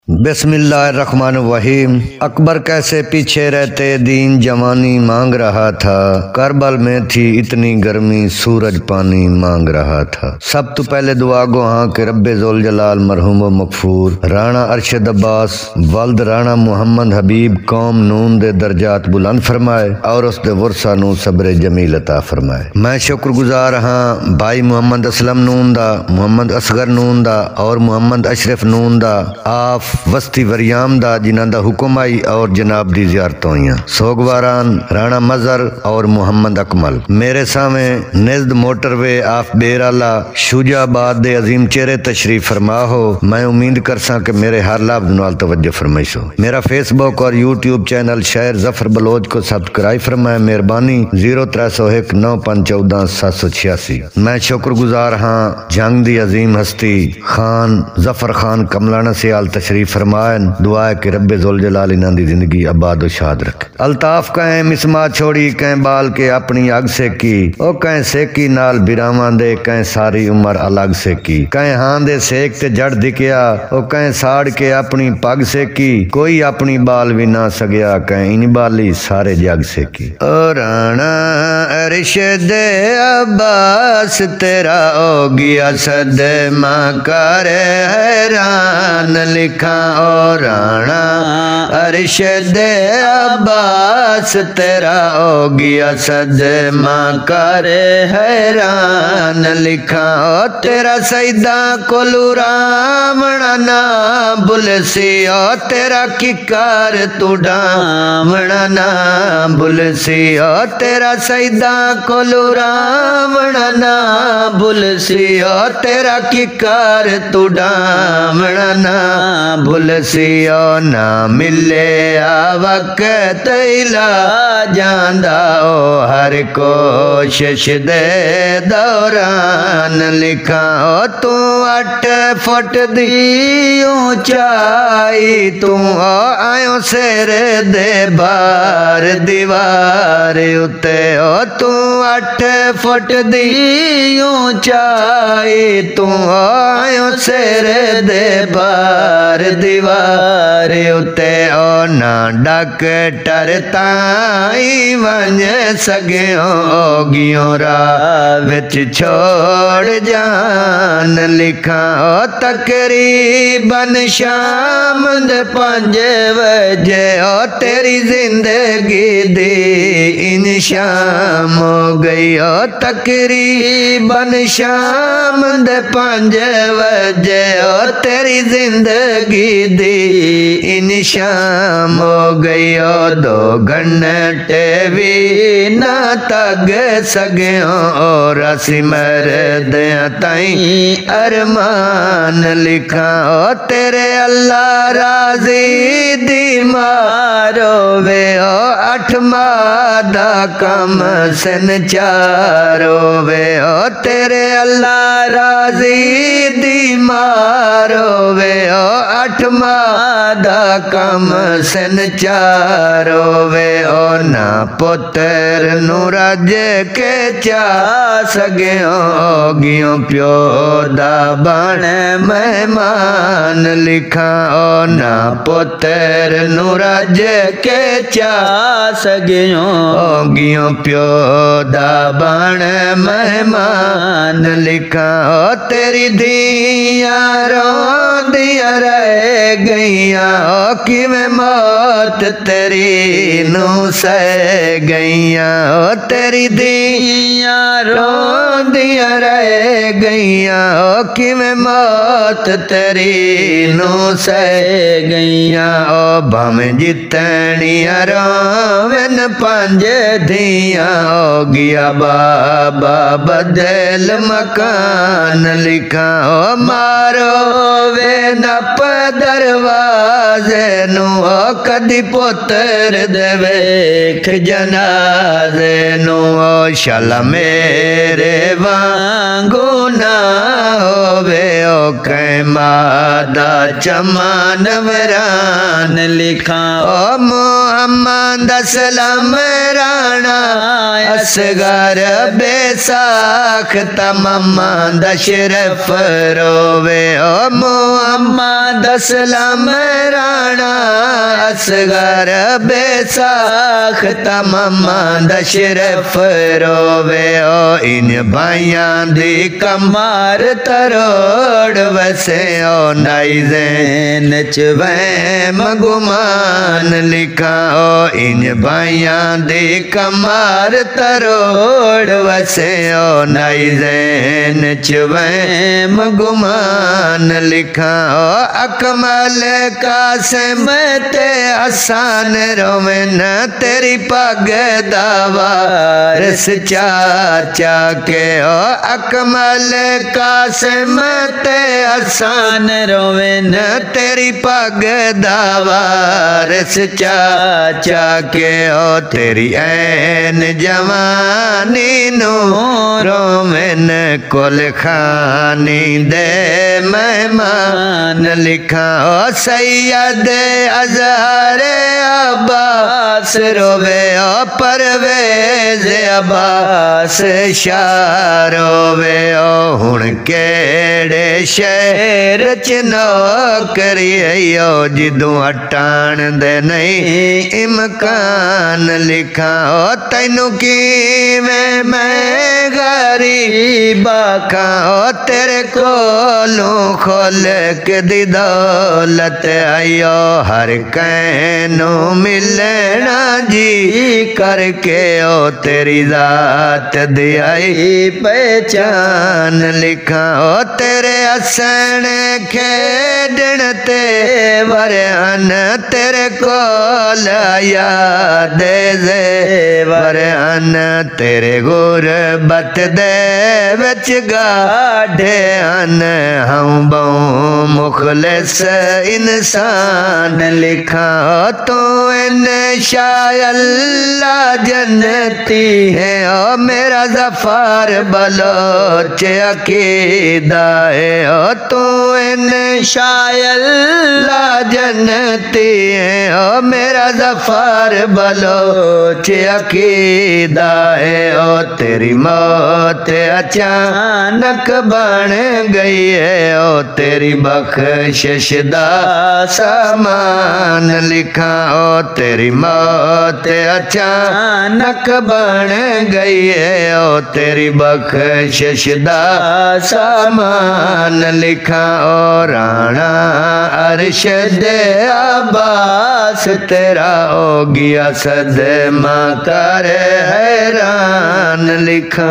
बिस्मिल्लाहिर्रहमानिर्रहीम। अकबर कैसे पीछे रहते दीन जवानी मांग रहा था। करबल में थी इतनी गर्मी सूरज पानी मांग रहा था। सब तो पहले दुआ गो हाँ के रब्बे ज़ुल जलाल मरहूम व मगफूर राणा अरशद अब्बास वल्द राणा मुहम्मद हबीब कौम नून दे दर्जात बुलंद फरमाए और उस दे वरसा नू सब्र जमील अता फरमाए। मैं शुक्रगुजार हाँ भाई मुहम्मद असलम नून दा, मुहम्मद असगर नून दा और मुहम्मद अशरफ नून दा आप वस्ती वरियाम दा जिन्हां दा हुक्म आई और जनाब दी ज़ियारत होइयां। सोगवारान राणा मजर और मुहम्मद अकमल मेरे सामने निज़द मोटरवे आफ बेराला शुजाबाद दे अजीम चेहरे तशरीफ फरमा हो। मैं उम्मीद करसा कि मेरे हर लफ्ज़ नाल तवज्जो फरमाइशो। मेरा फेसबुक और यूट्यूब चैनल शायर जफर बलोच को सब्सक्राइब फरमाए मेहरबानी 0301 9514 786। मैं शुक्रगुजार हाँ जंग दी अजीम हस्ती खान जफर खान कमलाना सियाल तशरीफ फरमायन। दुआ है कि रब्बे ज़ुल जलाल इन्हां दी जिंदगी आबाद व शाद रखे। अल्ताफ कहें मिसमा छोड़ी कहें बाल के अपनी अग से की ओ कहें सेकी नाल बिरावां दे कहें सारी उम्र अलग से की कहें हां दे सेक ते जड़ दिखया ओ कहें साड़ के अपनी पग से की कोई अपनी बाल भी ना सगया कहें इन बाली सारे जग से की। ओ राणा अरशद अब्बास तेरा हो गया सदमा करे हैरान लिखा ओ राणा अरशद अब्बास तेरा हो गया सदमा करे हैरान लिखा ओ तेरा सईदा कोलू रावणा ना बुलसी ओ तेरा किकार तू डावणा ना बुलसी ओ तेरा सईदा कोलू रावणा ना बुलसी ओ तेरा किकार तू डावणा ना बुलसियो ना मिले वक्त इला जांदा ओ हर कोशिश दे दौरान लिखा ओ तू 8 फुट दी ऊंचाई तू आयो सिर दे बार दीवार उते ओ तू 8 फुट दी ऊंचाई तू आयो सिर दे बार दीवार उते ओ ना डॉक्टर ताई वंज सगियो गियो राह विच छोड़ जान लिखा ओ तकरीबन शाम दे 5 बजे ओ तेरी जिंदगी दी इन शाम हो गई ओ तकरीबन शाम दे 5 बजे ओ तेरी जिंदगी दी इन शाम हो गई ओ 2 घंटे भी ना तग सगियो और सिमर दे ताई अरमान लिखा ओ तेरे अल्लाह राजी दी मारो वे ओ 8 मादा कम सन चारो वे ओ तेरे अल्लाह राजी दी मारो वे ओ 8 मादा कम सन चारो वे ओ ना पुत्र नू रज के चा सगियो गियो प्यो दा बण मेहमान लिखा ओ ना पुत्र नू रज के चा सगियो गियो प्यो दा बण मेहमान लिखा ओ तेरी दिया रोंदिया रह गईया ओ किवें मौत तेरी नू सह गईया ओ तेरी दिया रोंदिया रह गईया ओ किवें मौत तेरी नू सह गईया ओ भावें जितनिया रोवन 5 धियां हो गया बाबा बदल मकान लिखा ओ मारो वे नप दरवाजे नू ओ कदी पुत्र दे वेख जनाजे नू ओ शाला मेरे वांगू ना होवे ओ कै मादा चमान वरान लिखा ओ मोहम्मद असलम राणा असगर बेसाख तमाम दशरफ रोवे ओ मोहम्मद असलम राणा असगर बेसाख्ता मम्मा दशरफ रोवे ओ इन भाइयां दी कमार तरोड़ वसे ओ नाइज़ेन च वहम गुमान लिखा ओ इन भाइयां दी कमार तरोड़ वसे ओ नाइज़ेन च वहम गुमान लिखा ओ अकमल कासिम ते हसन रोवन तेरी पग दावारस चाचा के ओ अकमल कासिम ते हसन रोवन तेरी पग दावारस चाचा के ओ तेरी ऐन जवानी नू रोवन कुल खानी दे मेहमान लिखा ओ सैयद अज़हर अब्बास रोवे ओ परवेज़ अब्बास शाह रोवे ओ हुण केड़े शहर च नौकरी ओ जिदों हटाण दे नहीं इमकान लिखा ओ तैनू किवें मैं गरीब आखां ओ तेरे कोलों खोल के दी दौलत आयो हर कैनू मिलना जी करके ओ तेरी जात दी आई पहचान लिखा ओ तेरे हसन खेडण ते वरन तेरे कोल याद वरन तेरे गुरबत दे विच गाढ़े अन हम बहु मुखलिस इंसान लिखा तो इन शायल्ला जन्नती है ओ मेरा ज़फ़र बलोच अकीदा है ओ तो इन शायल्ला जन्नती है ओ मेरा ज़फ़र बलोच अकीदा है ओ तेरी मौत अचानक बन गई है ओ तेरी बख्शिश दा सामान लिखा ओ तेरी मौत अचानक बन गई है ओ तेरी बख्शिश दा सामान लिखा ओ राणा अरशद अब्बास तेरा हो गया सदमा कर हैरान लिखा।